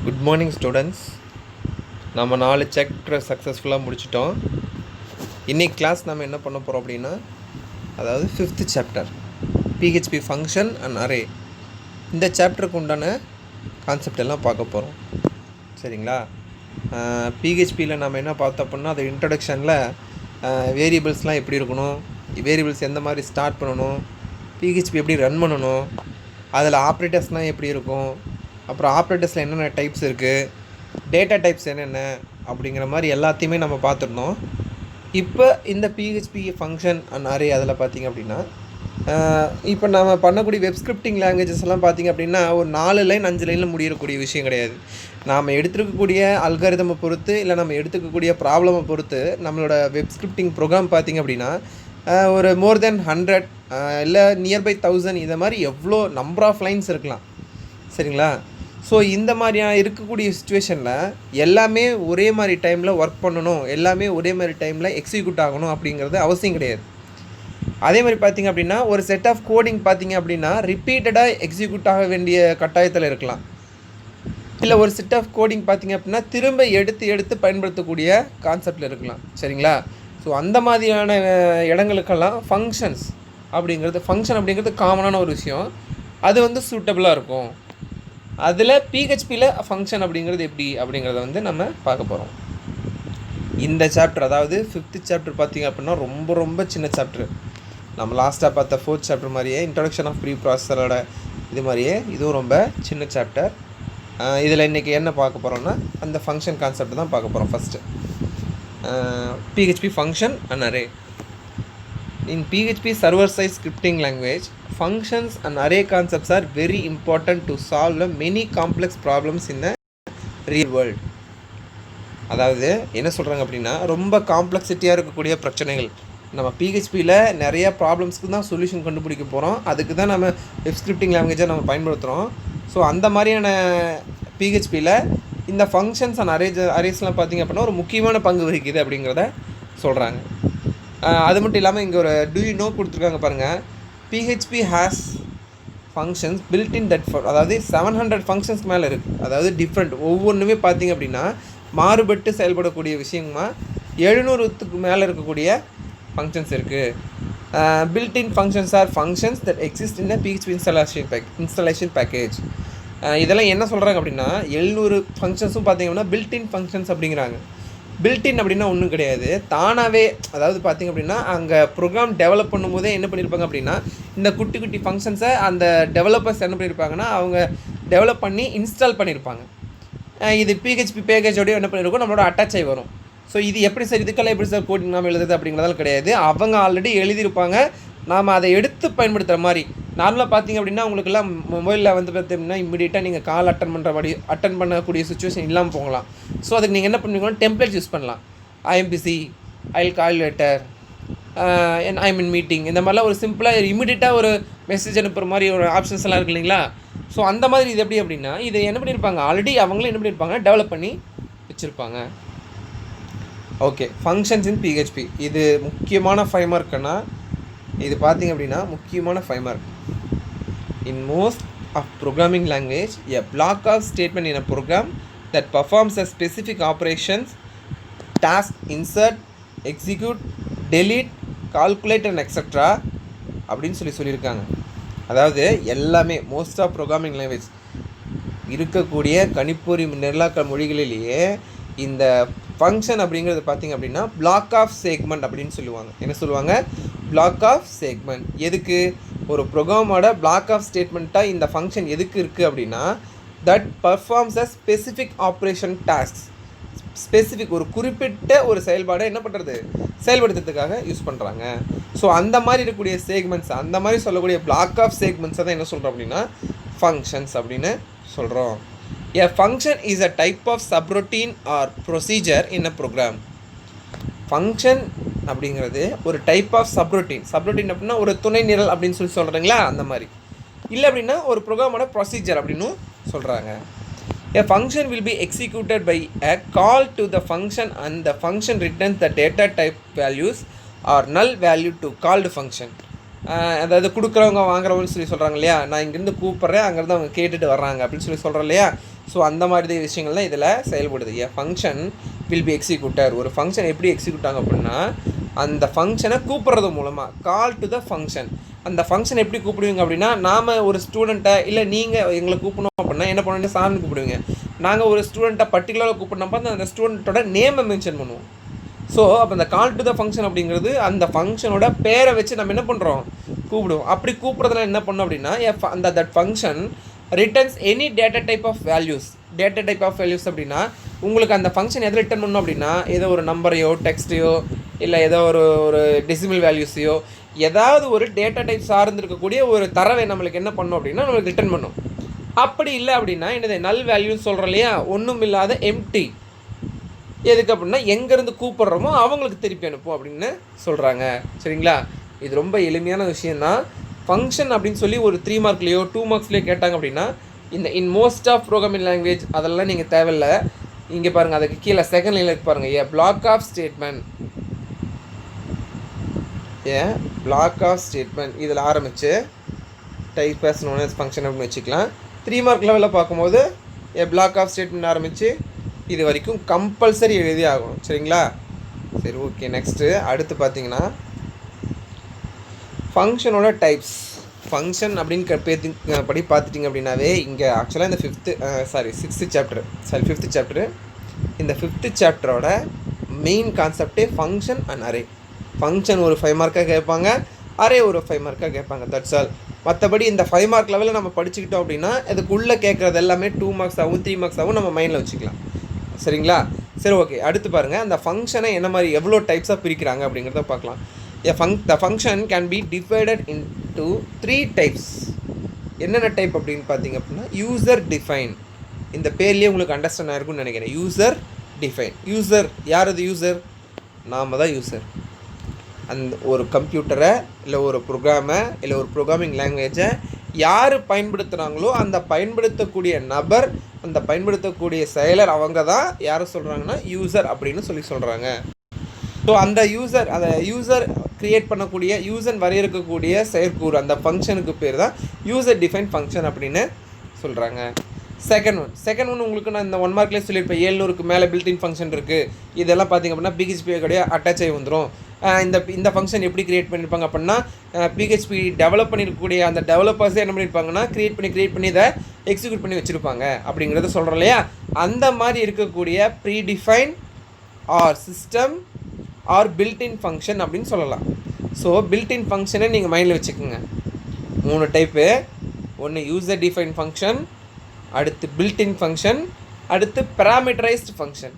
Good morning students. நம்ம 4 சாப்டரை சக்ஸஸ்ஃபுல்லாக முடிச்சிட்டோம். இன்றைக்கி கிளாஸ் நம்ம என்ன பண்ண போகிறோம் அப்படின்னா, அதாவது 5th chapter PHP function and array. இந்த சாப்டருக்கு உண்டான கான்செப்ட் எல்லாம் பார்க்க போகிறோம். சரிங்களா? பிஹெச்பியில் நம்ம என்ன பார்த்தோம் அப்படின்னா, அது இன்ட்ரடக்ஷனில் வேரியபிள்ஸ்லாம் எப்படி இருக்கணும், வேரியபிள்ஸ் எந்த மாதிரி ஸ்டார்ட் பண்ணணும், பிஹெச்பி எப்படி ரன் பண்ணணும், அதில் ஆப்ரேட்டர்ஸ்லாம் எப்படி இருக்கும், அப்புறம் ஆப்ரேட்டர்ஸில் என்னென்ன டைப்ஸ் இருக்குது, டேட்டா டைப்ஸ் என்னென்ன அப்படிங்கிற மாதிரி எல்லாத்தையுமே நம்ம பார்த்துருந்தோம். இப்போ இந்த பிஹெச்பி ஃபங்க்ஷன் அண்ட் அரே அதில் பார்த்திங்க அப்படின்னா, இப்போ நம்ம பண்ணக்கூடிய வெப் ஸ்கிரிப்டிங் லாங்குவேஜஸ் எல்லாம் பார்த்திங்க அப்படின்னா ஒரு 4 லைன் 5 லைனில் முடியக்கூடிய விஷயம் கிடையாது. நாம் எடுத்துருக்கக்கூடிய அல்காரிதமை பொறுத்து இல்லை நம்ம எடுத்துக்கக்கூடிய ப்ராப்ளமை பொறுத்து நம்மளோட வெப் ஸ்கிரிப்டிங் ப்ரோக்ராம் பார்த்திங்க அப்படின்னா ஒரு மோர் தென் 100 இல்லை நியர்பை 1000 இதை மாதிரி எவ்வளோ நம்பர் ஆஃப் லைன்ஸ் இருக்கலாம். சரிங்களா? ஸோ இந்த மாதிரியாக இருக்கக்கூடிய சுச்சுவேஷனில் எல்லாமே ஒரே மாதிரி டைமில் ஒர்க் பண்ணணும், எல்லாமே ஒரே மாதிரி டைமில் எக்ஸிக்யூட் ஆகணும் அப்படிங்கிறது அவசியம் கிடையாது. அதே மாதிரி பார்த்திங்க அப்படின்னா ஒரு செட் ஆஃப் கோடிங் பார்த்திங்க அப்படின்னா ரிப்பீட்டடாக எக்ஸிக்யூட் ஆக வேண்டிய கட்டாயத்தில் இருக்கலாம். இல்லை ஒரு செட் ஆஃப் கோடிங் பார்த்திங்க அப்படின்னா திரும்ப எடுத்து பயன்படுத்தக்கூடிய கான்செப்டில் இருக்கலாம். சரிங்களா? ஸோ அந்த மாதிரியான இடங்களுக்கெல்லாம் ஃபங்க்ஷன் அப்படிங்கிறது காமனான ஒரு விஷயம். அது சூட்டபுளாக இருக்கும். அதில் பிஹெச்பியில் ஃபங்க்ஷன் அப்படிங்கிறது எப்படி அப்படிங்கிறத நம்ம பார்க்க போகிறோம். இந்த சாப்டர், அதாவது 5th சாப்டர் பார்த்திங்க அப்படின்னா ரொம்ப சின்ன சாப்டர். நம்ம லாஸ்ட்டாக பார்த்த 4th சாப்டர் மாதிரியே இன்ட்ரடக்ஷன் ஆஃப் ப்ரீ ப்ராசஸரோட இது மாதிரியே இதுவும் ரொம்ப சின்ன சாப்டர். இதில் இன்றைக்கி என்ன பார்க்க போகிறோம்னா அந்த ஃபங்க்ஷன் கான்செப்ட் தான் பார்க்க போகிறோம். First PHP function and array. In PHP server-side scripting language, functions and array concepts are very important to solve many complex problems in the real world. அதாவது என்ன சொல்கிறாங்க அப்படின்னா, ரொம்ப காம்ப்ளெக்சிட்டியாக இருக்கக்கூடிய பிரச்சனைகள் நம்ம பிஹெச்பியில் நிறையா ப்ராப்ளம்ஸ்க்கு தான் சொல்யூஷன் கண்டுபிடிக்க போகிறோம். அதுக்கு தான் நம்ம வெப் ஸ்கிரிப்டிங் லாங்குவேஜை நம்ம பயன்படுத்துகிறோம். ஸோ அந்த மாதிரியான பிஹெச்பியில் இந்த ஃபங்க்ஷன்ஸ் அண்ட் அரேஸ்லாம் பார்த்திங்க அப்படின்னா ஒரு முக்கியமான பங்கு வகிக்குது அப்படிங்கிறத சொல்கிறாங்க. அது மட்டும் இல்லாமல் இங்கே ஒரு டூ யூ நோ கொடுத்துருக்காங்க பாருங்கள். PHP has functions built in that for, அதாவது 700 ஃபங்க்ஷன்ஸ்க்கு மேலே இருக்குது. அதாவது டிஃப்ரெண்ட் ஒவ்வொன்றுமே பார்த்திங்க அப்படின்னா மாறுபட்டு செயல்படக்கூடிய விஷயமா 700க்கு மேலே இருக்கக்கூடிய ஃபங்க்ஷன்ஸ் இருக்குது. Built in functions R functions that exist in PHP installation package. இதெல்லாம் என்ன சொல்கிறாங்க அப்படின்னா 700 ஃபங்க்ஷன்ஸும் பார்த்திங்க அப்படின்னா பில்டின் ஃபங்க்ஷன்ஸ் அப்படிங்கிறாங்க. பில்டின் அப்படின்னா ஒன்றும் கிடையாது, தானாகவே. அதாவது பார்த்திங்க அப்படின்னா அங்கே ப்ரோக்ராம் டெவலப் பண்ணும்போதே என்ன பண்ணியிருப்பாங்க அப்படின்னா இந்த குட்டி ஃபங்க்ஷன்ஸை அந்த டெவலப்பர்ஸ் என்ன பண்ணியிருப்பாங்கன்னா அவங்க டெவலப் பண்ணி இன்ஸ்டால் பண்ணியிருப்பாங்க. இது பிஹெச்பி பேக்கேஜோடய என்ன பண்ணியிருக்கோம் நம்மளோட அட்டாச் ஆகி வரும். ஸோ இது எப்படி சார் இதுக்கெல்லாம் எப்படி சார் கோடிங் நாம் எழுதுறது அப்படிங்கிறதால கிடையாது. அவங்க ஆல்ரெடி எழுதியிருப்பாங்க, நாம் அதை எடுத்து பயன்படுத்துகிற மாதிரி. நார்மலாக பார்த்திங்க அப்படின்னா உங்களுக்கெல்லாம் மொபைலில் பார்த்திங்கன்னா இம்மிடியேட்டாக நீங்கள் கால் அட்டன் பண்ணக்கூடிய சுச்சுவேஷன் இல்லாமல் போகலாம். ஸோ அதுக்கு நீங்கள் என்ன பண்ணுவீங்கன்னா டெம்ப்ளேட்ஸ் யூஸ் பண்ணலாம். I'm busy, I'll call letter, I'm in meeting, இந்த மாதிரிலாம் ஒரு சிம்பிளாக இம்மிடியேட்டாக ஒரு மெசேஜ் அனுப்புகிற மாதிரி ஒரு ஆப்ஷன்ஸ் எல்லாம் இருக்குது இல்லைங்களா? ஸோ அந்த மாதிரி இது எப்படி அப்படின்னா இதை என்ன பண்ணியிருப்பாங்க, ஆல்ரெடி அவங்களும் என்ன பண்ணியிருப்பாங்க டெவலப் பண்ணி வச்சுருப்பாங்க. ஓகே, ஃபங்க்ஷன்ஸ் இன் பிஹெச்பி இது முக்கியமான 5 மார்க்குன்னா இது பார்த்திங்க அப்படின்னா முக்கியமான 5 mark. In most of programming language, a block of statement in a program that performs a specific operations, task, insert, execute, delete, calculate and etc. அப்படின்னு சொல்லியிருக்காங்க. அதாவது எல்லாமே மோஸ்ட் ஆஃப் ப்ரோக்ராமிங் லாங்குவேஜ் இருக்கக்கூடிய கணிப்பொறி நிரலாக்க மொழிகளிலேயே இந்த ஃபங்க்ஷன் அப்படிங்கிறது பார்த்திங்க அப்படின்னா பிளாக் ஆஃப் செக்மெண்ட் அப்படின்னு சொல்லுவாங்க. என்ன சொல்லுவாங்க? Block of segment. எதுக்கு? ஒரு ப்ரோக்ராமோட பிளாக் ஆஃப் ஸ்டேட்மெண்ட்டாக இந்த ஃபங்க்ஷன் எதுக்கு இருக்குது அப்படின்னா that performs a specific operation task. Specific ஒரு குறிப்பிட்ட ஒரு செயல்பாடை என்ன பண்ணுறது செயல்படுத்துறதுக்காக யூஸ் பண்ணுறாங்க. ஸோ அந்த மாதிரி இருக்கக்கூடிய செக்மெண்ட்ஸ், அந்த மாதிரி சொல்லக்கூடிய பிளாக் ஆஃப் செக்மெண்ட்ஸை தான் என்ன சொல்கிறோம் அப்படின்னா ஃபங்க்ஷன்ஸ் அப்படின்னு சொல்கிறோம். A function is a type of subroutine or procedure in a program. Function அப்படிங்கிறது ஒரு டைப் ஆஃப் சப்ரூட்டீன் அப்படின்னா ஒரு துணை நிரல் அப்படின்னு சொல்கிறீங்களா, அந்த மாதிரி. இல்லை அப்படின்னா ஒரு ப்ரோக்ராமோட ப்ரொசீஜர் அப்படின்னு சொல்கிறாங்க. A function will be executed by a call to the function and the function returns the data type values or null value to called function. அதாவது கொடுக்குறவங்க வாங்குறவங்கன்னு சொல்கிறாங்க இல்லையா, நான் இங்கேருந்து கூப்பிட்றேன், அங்கேருந்து அவங்க கேட்டுட்டு வர்றாங்க அப்படின்னு சொல்கிறோம் இல்லையா. ஸோ அந்த மாதிரி விஷயங்கள் தான் இதில் செயல்படுது. A function will be executor. ஒரு ஃபங்க்ஷன் எப்படி எக்ஸிக்யூட் ஆகும் அப்படின்னா, அந்த ஃபங்க்ஷனை கூப்பிட்றது மூலமாக, கால் டு த ஃபங்க்ஷன். அந்த ஃபங்க்ஷன் எப்படி கூப்பிடுவீங்க அப்படின்னா, நாம் ஒரு ஸ்டூடெண்ட்டை இல்லை நீங்கள் எங்களை கூப்பிடணும் அப்படின்னா என்ன பண்ணுவீங்க, சார்னு கூப்பிடுவீங்க. நாங்கள் ஒரு ஸ்டூடெண்ட்டை பர்டிகுலராக கூப்பிடணும்ப்பா அந்த ஸ்டூடெண்ட்டோட நேமை மென்ஷன் பண்ணுவோம். ஸோ அப்போ அந்த கால் டு த ஃபங்க்ஷன் அப்படிங்கிறது அந்த ஃபங்க்ஷனோட பேரை வச்சு நம்ம என்ன பண்ணுறோம், கூப்பிடுவோம். அப்படி கூப்பிட்றதுல என்ன பண்ணோம் அப்படின்னா, அந்த that function returns any data type of values. Data type of values அப்படின்னா உங்களுக்கு அந்த ஃபங்க்ஷன் எதை ரிட்டர்ன் பண்ணணும் அப்படின்னா, ஏதோ ஒரு நம்பரையோ டெக்ஸ்ட்டையோ இல்லை ஏதோ ஒரு டெசிமல் வேல்யூஸையோ ஏதாவது ஒரு டேட்டா டைப் சார்ந்திருக்கக்கூடிய ஒரு தரவை நம்மளுக்கு என்ன பண்ணோம் அப்படின்னா நம்மளுக்கு ரிட்டர்ன் பண்ணும். அப்படி இல்லை அப்படின்னா என்னது, நல் வேல்யூன்னு சொல்கிறோம் இல்லையா, ஒன்றும் இல்லாத எம்டி. எதுக்கு அப்படின்னா எங்கேருந்து கூப்பிட்றோமோ அவங்களுக்கு திருப்பி அனுப்போம் அப்படின்னு சொல்கிறாங்க. சரிங்களா, இது ரொம்ப எளிமையான விஷயந்தான். ஃபங்க்ஷன் அப்படின்னு சொல்லி ஒரு 3 மார்க்லேயோ 2 மார்க்ஸ்லேயோ கேட்டாங்க அப்படின்னா in most of programming language அதெல்லாம் நீங்கள் தேவையில்லை. இங்கே பாருங்கள், அதுக்கு கீழே செகண்ட் லைனில் பாருங்கள், a block of statement. Block of statement இதில் ஆரம்பித்து type as known as function அப்படின்னு வச்சுக்கலாம். 3 மார்க் லெவலில் பார்க்கும்போது ஏ பிளாக் ஆஃப் ஸ்டேட்மெண்ட் ஆரம்பித்து இது வரைக்கும் கம்பல்சரி எழுதி ஆகணும். சரிங்களா, சரி ஓகே. நெக்ஸ்ட்டு அடுத்து பார்த்தீங்கன்னா ஃபங்க்ஷனோட டைப்ஸ். ஃபங்க்ஷன் அப்படின்னு படி பார்த்துட்டிங்க அப்படின்னாவே இங்கே ஆக்சுவலாக இந்த 5th சாப்டரு இந்த 5th சாப்டரோட மெயின் கான்செப்டே ஃபங்க்ஷன் அண்ட் அரே. ஃபங்க்ஷன் ஒரு 5 மார்க்காக கேட்பாங்க, அரே ஒரு 5 மார்க்காக கேட்பாங்க, தட்ஸ் ஆல். மற்றபடி இந்த 5 மார்க் லெவலில் நம்ம படிச்சுக்கிட்டோம் அப்படின்னா இதுக்குள்ளே கேட்குறது எல்லாமே 2 மார்க்ஸ் ஆகும் 3 மார்க்ஸ் ஆகும், நம்ம மைண்டில் வச்சுக்கலாம். சரிங்களா, சரி ஓகே. அடுத்து பாருங்கள், அந்த ஃபங்க்ஷனை என்ன மாதிரி எவ்வளோ டைப்ஸாக பிரிக்கிறாங்க அப்படிங்கிறத பார்க்கலாம். The function can be divided into 3 types. என்னென்ன டைப் அப்படின்னு பார்த்தீங்க அப்படின்னா, யூசர் டிஃபைன். இந்த பேர்லேயே உங்களுக்கு அண்டர்ஸ்டாண்ட் ஆகிருக்குன்னு நினைக்கிறேன். User define. யூசர் யார்? அது யூசர் நாம் தான் யூசர். அந்த ஒரு கம்ப்யூட்டரை இல்லை ஒரு ப்ரோக்ராமை இல்லை ஒரு ப்ரோக்ராமிங் லாங்குவேஜை யார் பயன்படுத்துகிறாங்களோ அந்த பயன்படுத்தக்கூடிய நபர், அந்த பயன்படுத்தக்கூடிய செயலர், அவங்க தான் யாரை சொல்கிறாங்கன்னா யூசர் அப்படின்னு சொல்கிறாங்க. ஸோ அந்த யூசர் க்ரியேட் பண்ணக்கூடிய யூசர் வரையறுக்கக்கூடிய செயற்கூறு அந்த ஃபங்க்ஷனுக்கு பேர் தான் யூசர் டிஃபைன் ஃபங்க்ஷன் அப்படின்னு சொல்கிறாங்க. செகண்ட் ஒன் உங்களுக்கு நான் இந்த 1 மார்க்லேயே சொல்லியிருப்பேன். 700க்கு மேலே பில்டின் ஃபங்க்ஷன் இருக்குது. இதெல்லாம் பார்த்திங்க அப்படின்னா பிஹெச்பி கூடயே அட்டாச் ஆகி வந்துடும். இந்த ஃபங்க்ஷன் எப்படி க்ரியேட் பண்ணியிருப்பாங்க அப்படின்னா, பிஹெச்பி டெவலப் பண்ணியிருக்கக்கூடிய அந்த டெவலப்பர்ஸே என்ன பண்ணியிருப்பாங்கன்னா க்ரியேட் பண்ணி இதை எக்ஸிக்யூட் பண்ணி வச்சுருப்பாங்க அப்படிங்கிறத சொல்கிறோம் இல்லையா. அந்த மாதிரி இருக்கக்கூடிய predefine or system or built in function அப்படின்னு சொல்லலாம். ஸோ பில்டின் ஃபங்க்ஷனை நீங்கள் மைண்டில் வச்சுக்கோங்க. 3 டைப்பு. ஒன்று யூசர் டிஃபைன் ஃபங்க்ஷன், அடுத்து பில்டின் ஃபங்க்ஷன், அடுத்து பேராமீட்டரைஸ்டு ஃபங்க்ஷன்.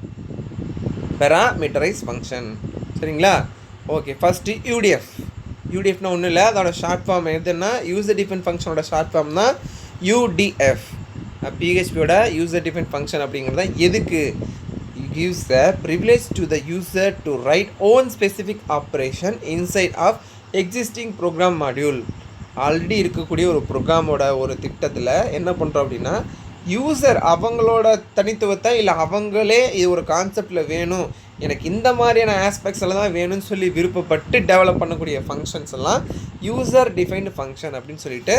சரிங்களா, ஓகே. ஃபஸ்ட்டு யூடிஎஃப்னா ஒன்றும் இல்லை, அதோட ஷார்ட் ஃபார்ம் எதுன்னா யூசர் டிஃபைன் ஃபங்க்ஷனோட ஷார்ட் ஃபார்ம் தான் யூடிஎஃப். பிஹெச்பியோட யூசர் டிஃபைன் ஃபங்க்ஷன் அப்படிங்கிறது தான் எதுக்கு, gives the privilege to the user to write own specific operation inside of existing program module. Already இருக்கக்கூடிய ஒரு ப்ரோக்ராமோட ஒரு திட்டத்தில் என்ன பண்ணுறோம் அப்படின்னா, யூசர் அவங்களோட தனித்துவத்தை இல்லை அவங்களே இது ஒரு கான்செப்டில் வேணும், எனக்கு இந்த மாதிரியான ஆஸ்பெக்ட்ஸ் எல்லாம் தான் வேணும்னு சொல்லி விருப்பப்பட்டு டெவலப் பண்ணக்கூடிய ஃபங்க்ஷன்ஸ் எல்லாம் யூசர் டிஃபைன்டு ஃபங்க்ஷன் அப்படின்னு சொல்லிட்டு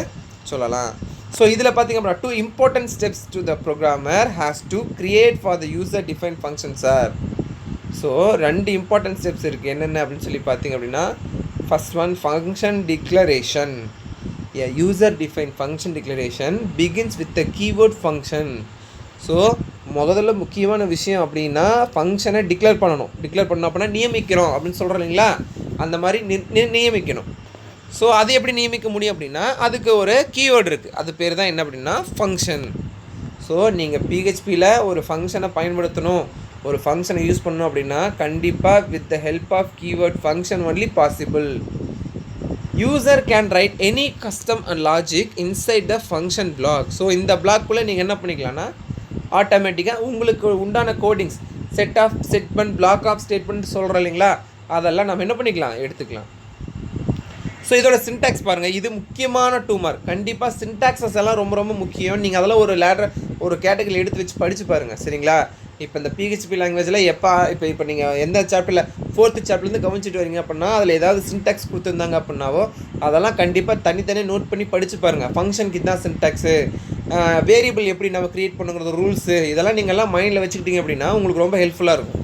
சொல்லலாம். ஸோ இதில் பார்த்திங்க அப்படின்னா 2 important steps to the programmer has to create for the user defined functions are. So 2 important steps இருக்குது. என்னென்ன அப்படின்னு சொல்லி பார்த்திங்க அப்படின்னா, first one function declaration. A user defined function declaration begins with the keyword function. So முதல்ல முக்கியமான விஷயம் அப்படின்னா ஃபங்க்ஷனை டிக்ளேர் பண்ணணும் அப்படின்னா நியமிக்கிறோம் அப்படின்னு சொல்கிறோம் இல்லைங்களா, அந்த மாதிரி நியமிக்கணும். ஸோ அது எப்படி நியமிக்க முடியும் அப்படின்னா, அதுக்கு ஒரு கீவேர்டு இருக்குது, அது பேர் தான் என்ன அப்படின்னா ஃபங்க்ஷன். ஸோ நீங்கள் பிஹெச்பியில் ஒரு ஃபங்க்ஷனை பயன்படுத்தணும், ஒரு ஃபங்க்ஷனை யூஸ் பண்ணணும் அப்படின்னா கண்டிப்பாக with the help of keyword function only possible. User can write any custom and logic inside the function block. So இந்த பிளாக்குள்ளே நீங்கள் என்ன பண்ணிக்கலாம்னா ஆட்டோமேட்டிக்காக உங்களுக்கு உண்டான codings statement block of statement சொல்கிறோம் இல்லைங்களா, அதெல்லாம் நம்ம என்ன பண்ணிக்கலாம், எடுத்துக்கலாம். ஸோ இதோட சின்டாக்ஸ் பாருங்கள், இது முக்கியமான 2 மார்க். கண்டிப்பாக சின்டாக்ஸஸ் எல்லாம் ரொம்ப ரொம்ப முக்கியம். நீங்கள் அதெல்லாம் ஒரு கேட்டகரி எடுத்து வச்சு படித்து பாருங்கள். சரிங்களா, இப்போ இந்த பிஹெச்பி லாங்குவேஜில் இப்போ நீங்கள் எந்த சாப்டரில் 4th சாப்டர்லேருந்து கவனிச்சிட்டு வரீங்க அப்படின்னா அதில் ஏதாவது சின்டாக்ஸ் கொடுத்துருந்தாங்க அப்படின்னாவோ அதெல்லாம் கண்டிப்பாக தனித்தனியாக நோட் பண்ணி படித்து பாருங்கள். ஃபங்க்ஷனுக்கு இதுதான் சின்டாக்ஸு, வேரியபிள் எப்படி நம்ம க்ரியேட் பண்ணுங்கிறது ரூல்ஸு இதெல்லாம் நீங்கள்லாம் மைண்டில் வச்சுக்கிட்டீங்க அப்படின்னா உங்களுக்கு ரொம்ப ஹெல்ப்ஃபுல்லாக இருக்கும்.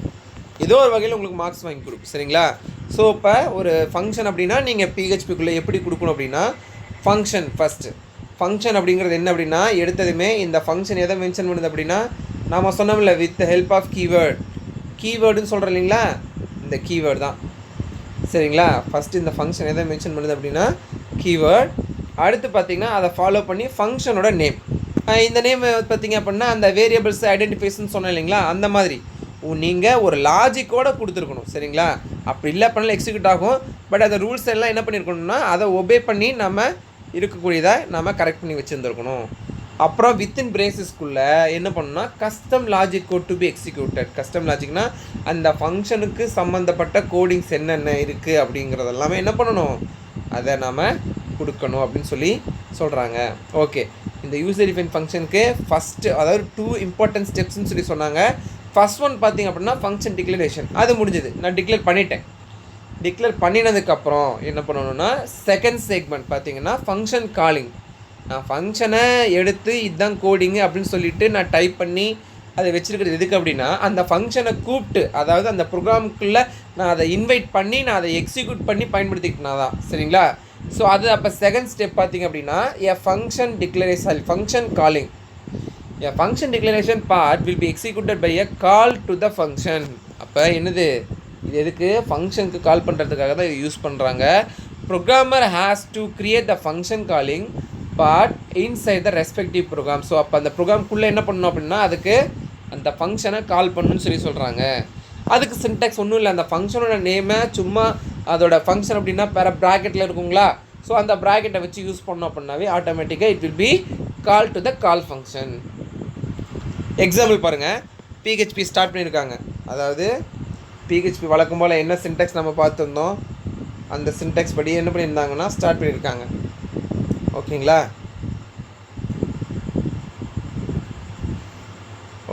ஏதோ ஒரு வகையில் உங்களுக்கு மார்க்ஸ் வாங்கி கொடுக்கும். சரிங்களா? ஸோ இப்போ ஒரு ஃபங்க்ஷன் அப்படின்னா நீங்கள் பிஹெச்பிக்குள்ளே எப்படி கொடுக்கணும் அப்படின்னா ஃபங்க்ஷன் ஃபஸ்ட்டு. ஃபங்க்ஷன் அப்படிங்கிறது என்ன அப்படின்னா எடுத்ததுமே இந்த ஃபங்க்ஷன் எதை மென்ஷன் பண்ணுது அப்படின்னா நாம் சொன்னோம்ல வித் ஹெல்ப் ஆஃப் கீவேர்டுன்னு சொல்கிறோம் இல்லைங்களா, இந்த கீவேர்டு தான். சரிங்களா? ஃபஸ்ட்டு இந்த ஃபங்க்ஷன் எதை மென்ஷன் பண்ணுது அப்படின்னா கீவேர்ட். அடுத்து பார்த்திங்கன்னா அதை ஃபாலோ பண்ணி ஃபங்க்ஷனோட நேம். இந்த நேம் பார்த்திங்க அப்படின்னா அந்த வேரியபிள்ஸ் ஐடென்டிஃபைஸ்ன்னு சொன்னோம் இல்லைங்களா, அந்த மாதிரி நீங்கள் ஒரு லாஜிக்கோடு கொடுத்துருக்கணும். சரிங்களா? அப்படி இல்லை பண்ணல எக்ஸிக்யூட் ஆகும். பட் அந்த ரூல்ஸ் எல்லாம் என்ன பண்ணியிருக்கணும்னா அதை ஒபே பண்ணி நம்ம இருக்கக்கூடியதை நம்ம கரெக்ட் பண்ணி வச்சுருந்துருக்கணும். அப்புறம் வித்தின் பிரேசஸ்க்குள்ளே என்ன பண்ணணும்னா custom logic code to be executed. Custom லாஜிக்னால் அந்த ஃபங்க்ஷனுக்கு சம்மந்தப்பட்ட கோடிங்ஸ் என்னென்ன இருக்குது அப்படிங்கிறதெல்லாமே என்ன பண்ணணும், அதை நாம் கொடுக்கணும் அப்படின்னு சொல்லி சொல்கிறாங்க. ஓகே, இந்த யூசர் டிஃபைன் ஃபங்க்ஷனுக்கு ஃபஸ்ட்டு அதாவது 2 இம்பார்ட்டன்ட் ஸ்டெப்ஸ்ன்னு சொல்லி சொன்னாங்க. ஃபஸ்ட் ஒன் பார்த்திங்க அப்படின்னா ஃபங்க்ஷன் டிக்ளரேஷன். அது முடிஞ்சது, நான் டிக்ளேர் பண்ணிட்டேன். டிக்ளேர் பண்ணினதுக்கப்புறம் என்ன பண்ணணும்னா செகண்ட் செக்மெண்ட் பார்த்திங்கன்னா ஃபங்க்ஷன் காலிங். நான் ஃபங்க்ஷனை எடுத்து இதுதான் கோடிங்கு அப்படின்னு சொல்லிவிட்டு நான் டைப் பண்ணி அதை வச்சுருக்கிறது எதுக்கு அப்படின்னா அந்த ஃபங்க்ஷனை கூப்பிட்டு அதாவது அந்த ப்ரோக்ராமுக்குள்ளே நான் அதை இன்வைட் பண்ணி நான் அதை எக்ஸிக்யூட் பண்ணி பயன்படுத்திக்கிட்டேனா தான். சரிங்களா? ஸோ அது அப்போ செகண்ட் ஸ்டெப் பார்த்திங்க அப்படின்னா function calling. A function declaration part will be executed by a call to the function. அப்போ என்னது இது எதுக்கு ஃபங்க்ஷனுக்கு கால் பண்ணுறதுக்காக தான் இது யூஸ் பண்ணுறாங்க. Programmer has to create the function calling part inside the respective program. So அப்போ அந்த ப்ரோக்ராம்குள்ளே என்ன பண்ணணும் அப்படின்னா அதுக்கு அந்த ஃபங்க்ஷனை கால் பண்ணணும்னு சொல்லி சொல்கிறாங்க. அதுக்கு சின்டாக்ஸ் ஒன்றும் இல்லை, அந்த ஃபங்க்ஷனோட நேமை சும்மா அதோட ஃபங்க்ஷன் அப்படின்னா ப்ராக்கெட்டில் இருக்குங்களா, ஸோ அந்த ப்ராக்கெட்டை வச்சு யூஸ் பண்ணோம் அப்படின்னாவே ஆட்டோமேட்டிக்காக it will be call to the call function. Example பாருங்கள், பிஹெச்பி ஸ்டார்ட் பண்ணியிருக்காங்க. அதாவது பிஹெச்பி வழக்கம் போல் என்ன சின்டாக்ஸ் நம்ம பார்த்துருந்தோம் அந்த சின்டாக்ஸ் படி என்ன பண்ணியிருந்தாங்கன்னா ஸ்டார்ட் பண்ணியிருக்காங்க. ஓகேங்களா?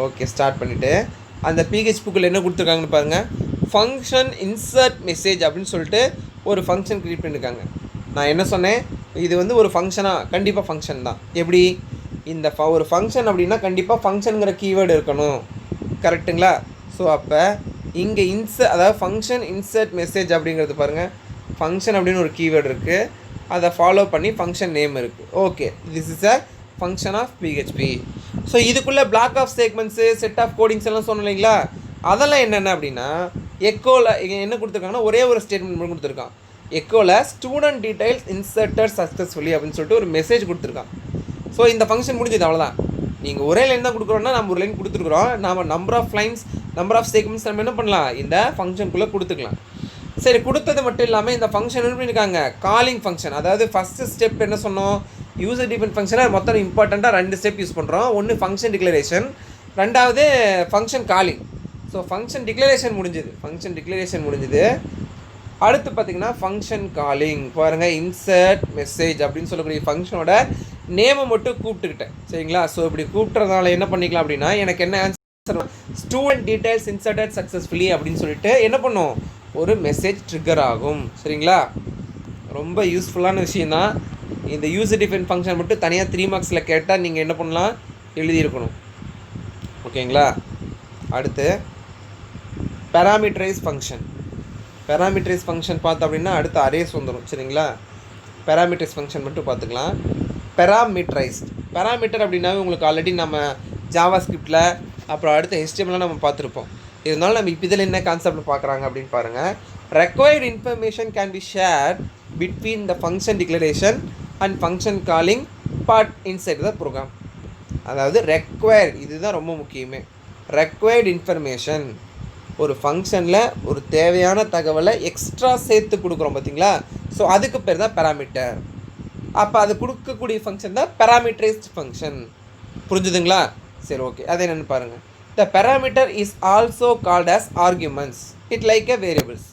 ஓகே, ஸ்டார்ட் பண்ணிவிட்டு அந்த பிஹெச்பிக்குள்ளே என்ன கொடுத்துருக்காங்கன்னு பாருங்கள். ஃபங்க்ஷன் இன்சர்ட் மெசேஜ் அப்படின்னு சொல்லிட்டு ஒரு ஃபங்க்ஷன் க்ரியேட் பண்ணியிருக்காங்க. நான் என்ன சொன்னேன், இது வந்து ஒரு ஃபங்க்ஷனாக கண்டிப்பாக ஃபங்க்ஷன் தான். எப்படி இந்த ஒரு ஃபங்க்ஷன் அப்படின்னா கண்டிப்பாக ஃபங்க்ஷனுங்கிற கீவேர்டு இருக்கணும். கரெக்டுங்களா? ஸோ அப்போ இங்கே அதாவது ஃபங்க்ஷன் இன்சர்ட் மெசேஜ் அப்படிங்கிறது பாருங்கள், ஃபங்க்ஷன் அப்படின்னு ஒரு கீவேர்டு இருக்குது, அதை ஃபாலோ பண்ணி ஃபங்க்ஷன் நேம் இருக்குது. Okay, this is a function of PHP. So இதுக்குள்ளே block of statements set of codings எல்லாம் சொன்னோம் இல்லைங்களா, அதெல்லாம் என்னென்ன அப்படின்னா எக்கோவில் என்ன கொடுத்துருக்காங்கன்னா ஒரே ஒரு ஸ்டேட்மெண்ட் மட்டும் கொடுத்துருக்கான். எக்கோவில் ஸ்டூடெண்ட் டீடைல்ஸ் இன்சர்ட்டட் சக்ஸஸ்ஃபுல்லி அப்படின்னு சொல்லிட்டு ஒரு மெசேஜ் கொடுத்துருக்கான். ஸோ இந்த ஃபங்க்ஷன் முடிஞ்சது, அவ்வளோதான். நீங்கள் ஒரே லைன் தான் கொடுக்குறோன்னா நம்ம ஒரு லைன் கொடுத்துருக்குறோம். நம்ம நம்பர் ஆஃப் ஸ்டேட்மெண்ட்ஸ் நம்ம என்ன பண்ணலாம், இந்த ஃபங்க்ஷனுக்குள்ளே கொடுத்துக்கலாம். சரி, கொடுத்தது மட்டும் இல்லாமல் இந்த ஃபங்க்ஷன் என்ன பண்ணியிருக்காங்க, காலிங் ஃபங்க்ஷன். அதாவது ஃபஸ்ட்டு ஸ்டெப் என்ன சொன்னோம், யூசர் டிஃபைன் ஃபங்க்ஷனை மொத்தம் இம்பார்ட்டண்ட்டாக 2 ஸ்டெப் யூஸ் பண்ணுறோம். ஒன்று ஃபங்க்ஷன் டிக்ளரேஷன், ரெண்டாவது function calling. So function declaration முடிஞ்சுது. அடுத்து பார்த்திங்கன்னா ஃபங்க்ஷன் காலிங் பாருங்கள், இன்சர்ட் மெசேஜ் அப்படின்னு சொல்லக்கூடிய ஃபங்க்ஷனோட நேமை மட்டும் கூப்பிட்டுக்கிட்டேன். சரிங்களா? ஸோ இப்படி கூப்பிட்றதுனால என்ன பண்ணிக்கலாம் அப்படின்னா எனக்கு என்ன answer, student details inserted successfully அப்படின்னு சொல்லிட்டு என்ன பண்ணும், ஒரு மெசேஜ் ட்ரிகர் ஆகும். சரிங்களா? ரொம்ப யூஸ்ஃபுல்லான விஷயந்தான். இந்த யூசர் டிஃபைன் ஃபங்க்ஷன் மட்டும் தனியாக 3 மார்க்ஸில் கேட்டால் நீங்கள் என்ன பண்ணலாம், எழுதியிருக்கணும். ஓகேங்களா? அடுத்து பேராமீட்டரைஸ் ஃபங்க்ஷன் பார்த்தோம் அப்படின்னா அடுத்து அரேஸ் வந்துடும். சரிங்களா? பேராமீட்டரைஸ் ஃபங்க்ஷன் மட்டும் பார்த்துக்கலாம். பேராமீட்டர் அப்படின்னாவே உங்களுக்கு ஆல்ரெடி நம்ம ஜாவா ஸ்கிரிப்டில் அப்புறம் அடுத்த HTML நம்ம பார்த்துருப்போம். இருந்தாலும் நம்ம இப்போ இதில் என்ன கான்செப்ட் பார்க்குறாங்க அப்படின்னு பாருங்கள். Required information can be shared between the function declaration and function calling part inside the program. அதாவது ரெக்வயர்டு, இதுதான் ரொம்ப முக்கியமே. ரெக்வயர்டு இன்ஃபர்மேஷன், ஒரு ஃபங்க்ஷனில் ஒரு தேவையான தகவலை எக்ஸ்ட்ரா சேர்த்து கொடுக்குறோம் பார்த்தீங்களா, ஸோ அதுக்கு பேர் தான் பேராமீட்டர். அப்போ அது கொடுக்கக்கூடிய ஃபங்க்ஷன் தான் பேராமீட்டரைஸ்ட் ஃபங்க்ஷன். புரிஞ்சுதுங்களா? சரி, ஓகே. அது என்னென்னு பாருங்கள். த parameter is also called as arguments it like a variables.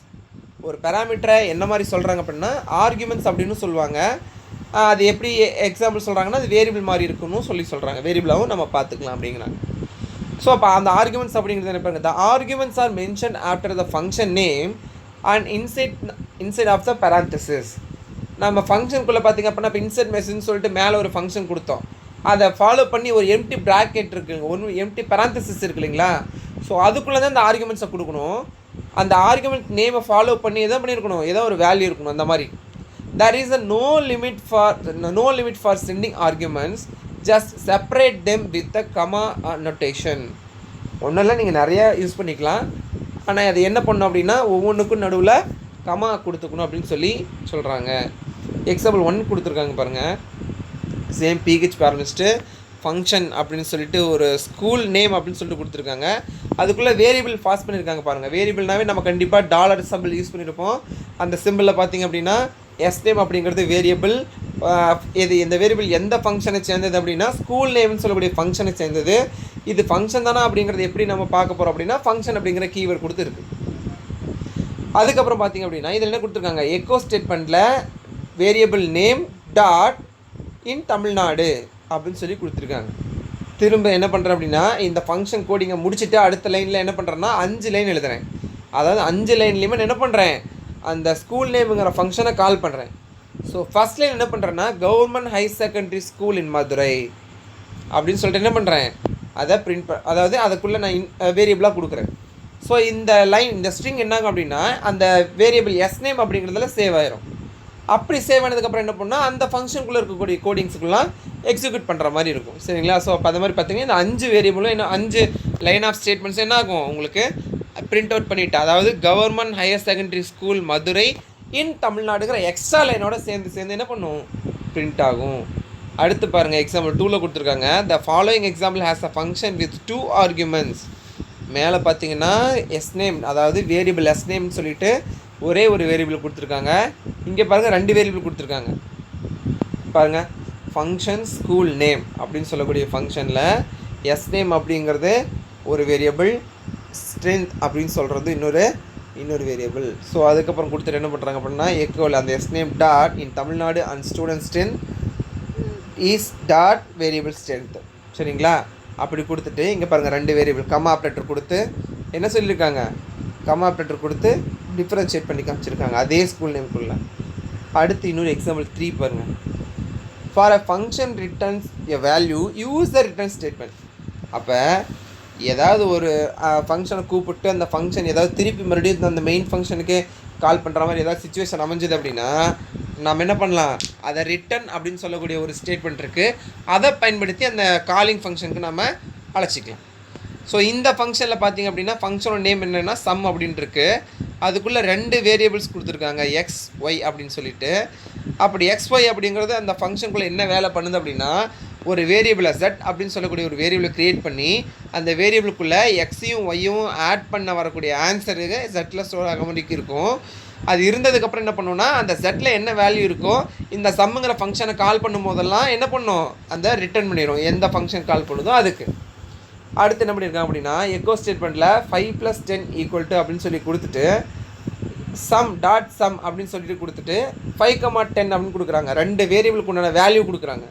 ஒரு பேராமீட்டரை என்ன மாதிரி சொல்கிறாங்க அப்படின்னா ஆர்கியூமெண்ட்ஸ் அப்படின்னு சொல்லுவாங்க. அது எப்படி எக்ஸாம்பிள் சொல்கிறாங்கன்னா அது வேரியபிள் மாதிரி இருக்குன்னு சொல்கிறாங்க. வேரியபிளாகவும் நம்ம பார்த்துக்கலாம் அப்படிங்கிறாங்க. ஸோ அப்போ அந்த ஆர்குமெண்ட்ஸ் அப்படிங்கிறது என்ன பாருங்க, the arguments are mention after the function name and inside of the parenthesis. நம்ம ஃபங்க்ஷனுக்குள்ளே பார்த்திங்க அப்படின்னா இப்போ இன்சர்ட் மெசேஜ்னு சொல்லிட்டு மேலே ஒரு ஃபங்க்ஷன் கொடுத்தோம். அதை ஃபாலோ பண்ணி ஒரு எம்டி ப்ராக்கெட் இருக்குங்க, ஒன்று எம்டி பேராந்தசிஸ் இருக்கு இல்லைங்களா, ஸோ அதுக்குள்ளே தான் இந்த ஆர்குமெண்ட்ஸை கொடுக்கணும். அந்த ஆர்குமெண்ட் நேமை ஃபாலோ பண்ணி எதாவது பண்ணியிருக்கணும், ஏதோ ஒரு வேல்யூ இருக்கணும். அந்த மாதிரி there is a no limit for sending arguments, just separate them with a comma notation. ஒன்றெல்லாம் நீங்கள் நிறையா யூஸ் பண்ணிக்கலாம், ஆனால் அது என்ன பண்ணணும் அப்படின்னா ஒவ்வொன்றுக்கும் நடுவில் கமா கொடுத்துக்கணும் அப்படின்னு சொல்கிறாங்க. எக்ஸாம்பிள் 1 கொடுத்துருக்காங்க பாருங்கள். சேம் பிஹெச் பேரலிஸ்ட்டு ஃபங்க்ஷன் அப்படின்னு சொல்லிட்டு ஒரு ஸ்கூல் நேம் அப்படின்னு சொல்லிட்டு கொடுத்துருக்காங்க. அதுக்குள்ளே வேரியபிள் பாஸ் பண்ணியிருக்காங்க பாருங்கள். வேரியபிள்னாவே நம்ம கண்டிப்பாக டாலர் சிம்பிள் யூஸ் பண்ணியிருப்போம். அந்த சிம்பிளில் பார்த்திங்க அப்படின்னா எஸ் நேம் அப்படிங்கிறது வேரியபிள். இந்த வேரியபிள் எந்த ஃபங்க்ஷனை சேர்ந்தது அப்படின்னா ஸ்கூல் நேம்னு சொல்லக்கூடிய ஃபங்க்ஷனை சேர்ந்தது. இது ஃபங்க்ஷன் தானே அப்படிங்கிறது எப்படி நம்ம பார்க்க போகிறோம் அப்படின்னா ஃபங்க்ஷன் அப்படிங்கிற கீவேர்டு கொடுத்துருக்கு. அதுக்கப்புறம் பார்த்திங்க அப்படின்னா இதில் என்ன கொடுத்துருக்காங்க, எக்கோ ஸ்டேட்மெண்ட்டில் variable name dot in Tamil Nadu அப்படின்னு சொல்லி கொடுத்துருக்காங்க. திரும்ப என்ன பண்ணுறேன் அப்படின்னா இந்த ஃபங்க்ஷன் கோடிங்கை முடிச்சுட்டு அடுத்த லைனில் என்ன பண்ணுறேன்னா 5 லைன் எழுதுறேன். அதாவது 5 லைன்லேயுமே என்ன பண்ணுறேன், அந்த ஸ்கூல் நேமுங்கிற ஃபங்க்ஷனை கால் பண்ணுறேன். ஸோ ஃபஸ்ட் லைன் என்ன பண்ணுறேன்னா government high secondary school in Madurai அப்படின்னு சொல்லிட்டு என்ன பண்ணுறேன், அதை அதாவது அதுக்குள்ளே நான் வேரியபிளாக கொடுக்குறேன். ஸோ இந்த லைன் இந்த ஸ்ட்ரிங் என்னாகும் அப்படின்னா அந்த வேரியபிள் எஸ் நேம் அப்படிங்கிறதுல சேவ் ஆயிரும். அப்படி சேவ் ஆனதுக்கப்புறம் என்ன பண்ணால் அந்த ஃபங்க்ஷனுக்குள்ளே இருக்கக்கூடிய கோடிங்ஸுக்குலாம் எக்ஸிக்யூட் பண்ணுற மாதிரி இருக்கும். சரிங்களா? ஸோ அப்போ அது மாதிரி பார்த்தீங்கன்னா இந்த 5 வேரியபிளும் இன்னும் 5 லைன் ஆஃப் ஸ்டேட்மெண்ட்ஸ் என்ன ஆகும் உங்களுக்கு பிரிண்ட் அவுட் பண்ணிவிட்டு, அதாவது government higher secondary school Madurai in தமிழ்நாடுங்கிற எக்ஸ்ட்ரா லைனோட சேர்ந்து என்ன பண்ணும், பிரிண்ட் ஆகும். அடுத்து பாருங்கள், எக்ஸாம்பிள் 2ல் கொடுத்துருக்காங்க. The following example has a function with 2 arguments. மேலே பார்த்தீங்கன்னா எஸ் நேம், அதாவது வேரியபிள் எஸ் நேம்னு சொல்லிட்டு ஒரே ஒரு வேரியபிள் கொடுத்துருக்காங்க. இங்கே பாருங்கள் 2 வேரியபிள் கொடுத்துருக்காங்க. பாருங்கள், ஃபங்க்ஷன் ஸ்கூல் நேம் அப்படின்னு சொல்லக்கூடிய ஃபங்க்ஷனில் எஸ் நேம் அப்படிங்கிறது ஒரு வேரியபிள், ஸ்ட்ரென்த் அப்படின்னு சொல்கிறது இன்னொரு வேரியபிள். ஸோ அதுக்கப்புறம் கொடுத்துட்டு என்ன பண்ணுறாங்க அப்படின்னா எக்கோவில் அந்த S name dot in Tamil Nadu and student strength is dot variable strength. சரிங்களா? அப்படி கொடுத்துட்டு இங்கே பாருங்கள் 2 வேரியபிள் கமா ஆப்ரேட்டர் கொடுத்து என்ன சொல்லியிருக்காங்க, கமா ஆப்ரேட்டர் கொடுத்து டிஃப்ரென்ஷியேட் பண்ணி காமிச்சிருக்காங்க அதே ஸ்கூல் நேம்குள்ளே. அடுத்து இன்னொரு எக்ஸாம்பிள் 3 பாருங்கள். For a function returns a value use the return statement. அப்போ ஏதாவது ஒரு ஃபங்க்ஷனை கூப்பிட்டு அந்த ஃபங்க்ஷன் ஏதாவது திருப்பி மறுபடியும் அந்த மெயின் ஃபங்க்ஷனுக்கு கால் பண்ணுற மாதிரி ஏதாவது சுச்சுவேஷன் அமைஞ்சுது அப்படின்னா நம்ம என்ன பண்ணலாம், அதை ரிட்டன் அப்படின்னு சொல்லக்கூடிய ஒரு ஸ்டேட்மெண்ட் இருக்குது, அதை பயன்படுத்தி அந்த காலிங் ஃபங்க்ஷனுக்கு நம்ம அழைச்சிக்கலாம். ஸோ இந்த ஃபங்க்ஷனில் பார்த்திங்க அப்படின்னா ஃபங்க்ஷனோட நேம் என்னென்னா சம் அப்படின்ட்டு இருக்குது. அதுக்குள்ளே 2 வேரியபிள்ஸ் கொடுத்துருக்காங்க எக்ஸ் ஒய் அப்படின்னு சொல்லிட்டு. அப்படி எக்ஸ் ஒய் அப்படிங்கிறது அந்த ஃபங்க்ஷனுக்குள்ளே என்ன வேலை பண்ணுது அப்படின்னா ஒரு வேரியபிளை ஜெட் அப்படின்னு சொல்லக்கூடிய ஒரு வேரியபிளை க்ரியேட் பண்ணி அந்த வேரியபிளுக்குள்ளே எக்ஸையும் ஒய்யும் ஆட் பண்ண வரக்கூடிய ஆன்சருக்கு ஜெட்டில் ஸ்டோர் ஆகமடிக்கு இருக்கும். அது இருந்ததுக்கப்புறம் என்ன பண்ணுன்னா அந்த ஜெட்டில் என்ன வேல்யூ இருக்கோ இந்த சம்முங்கிற ஃபங்க்ஷனை கால் பண்ணும் போதெல்லாம் என்ன பண்ணும், அந்த ரிட்டர்ன் பண்ணிடும் எந்த ஃபங்க்ஷன் கால் பண்ணுதோ அதுக்கு. அடுத்து என்ன பண்ணியிருக்காங்க அப்படின்னா எக்கோ ஸ்டேட்மெண்ட்டில் 5 + 10 = அப்படின்னு சொல்லி கொடுத்துட்டு சம் டாட் சம் அப்படின்னு சொல்லிட்டு கொடுத்துட்டு 5,10 அப்படின்னு கொடுக்குறாங்க. 2 வேரியபிளுக்கு உண்டான வேல்யூ கொடுக்குறாங்க.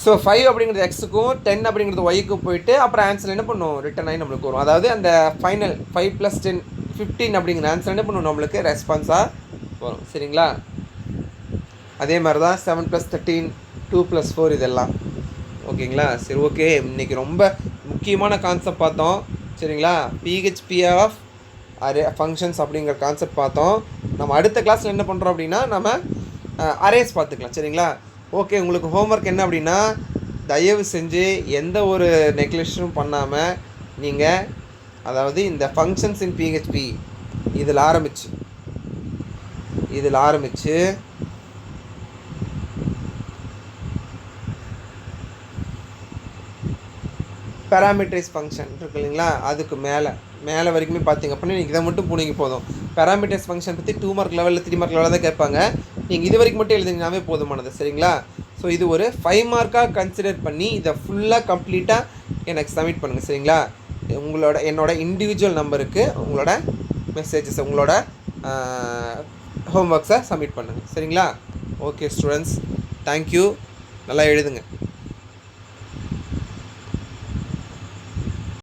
ஸோ 5 அப்படிங்கிறது எக்ஸுக்கும் 10 அப்படிங்கிறது ஒய்க்கும் போயிட்டு அப்புறம் ஆன்சர் என்ன பண்ணும், ரிட்டன் ஆகி நம்மளுக்கு வரும். அதாவது அந்த ஃபைனல் 5 + 10 15 அப்படிங்கிற ஆன்சர் என்ன பண்ணும், நம்மளுக்கு ரெஸ்பான்ஸாக வரும். சரிங்களா? அதே மாதிரி தான் 7 + 13 2 + 4 இதெல்லாம். ஓகேங்களா? சரி, ஓகே. இன்றைக்கி ரொம்ப முக்கியமான கான்செப்ட் பார்த்தோம். சரிங்களா? PHP ஆஃப் அரே ஃபங்க்ஷன்ஸ் அப்படிங்கிற கான்செப்ட் பார்த்தோம். நம்ம அடுத்த கிளாஸில் என்ன பண்ணுறோம் அப்படின்னா நம்ம அரேஸ் பார்த்துக்கலாம். சரிங்களா? ஓகே. உங்களுக்கு ஹோம்ஒர்க் என்ன அப்படின்னா தயவு செஞ்சு எந்த ஒரு நெக்லெக்ஷனும் பண்ணாமல் நீங்கள் அதாவது இந்த ஃபங்க்ஷன்ஸ் இன் PHP இதில் ஆரம்பித்து பேராமீட்டரைஸ் ஃபங்க்ஷன் இருக்கு இல்லைங்களா, அதுக்கு மேலே வரைக்குமே பார்த்தீங்க அப்படின்னா நீங்கள் இதை மட்டும் போனீங்க போதும். பேராமீட்டரைஸ் ஃபங்க்ஷன் பற்றி 2 மார்க் லெவலில் 3 மார்க் லெவலில் தான் கேட்பாங்க. நீங்கள் இது வரைக்கும் மட்டும் எழுதிங்கனாவே போதுமானது. சரிங்களா? ஸோ இது ஒரு 5 மார்க்காக கன்சிடர் பண்ணி இதை ஃபுல்லாக கம்ப்ளீட்டாக எனக்கு சப்மிட் பண்ணுங்கள். சரிங்களா? என்னோட இண்டிவிஜுவல் நம்பருக்கு உங்களோட மெசேஜஸ் உங்களோட ஹோம்ஒர்க்ஸை சப்மிட் பண்ணுங்கள். சரிங்களா? Okay students, thank you. நல்லா எழுதுங்க.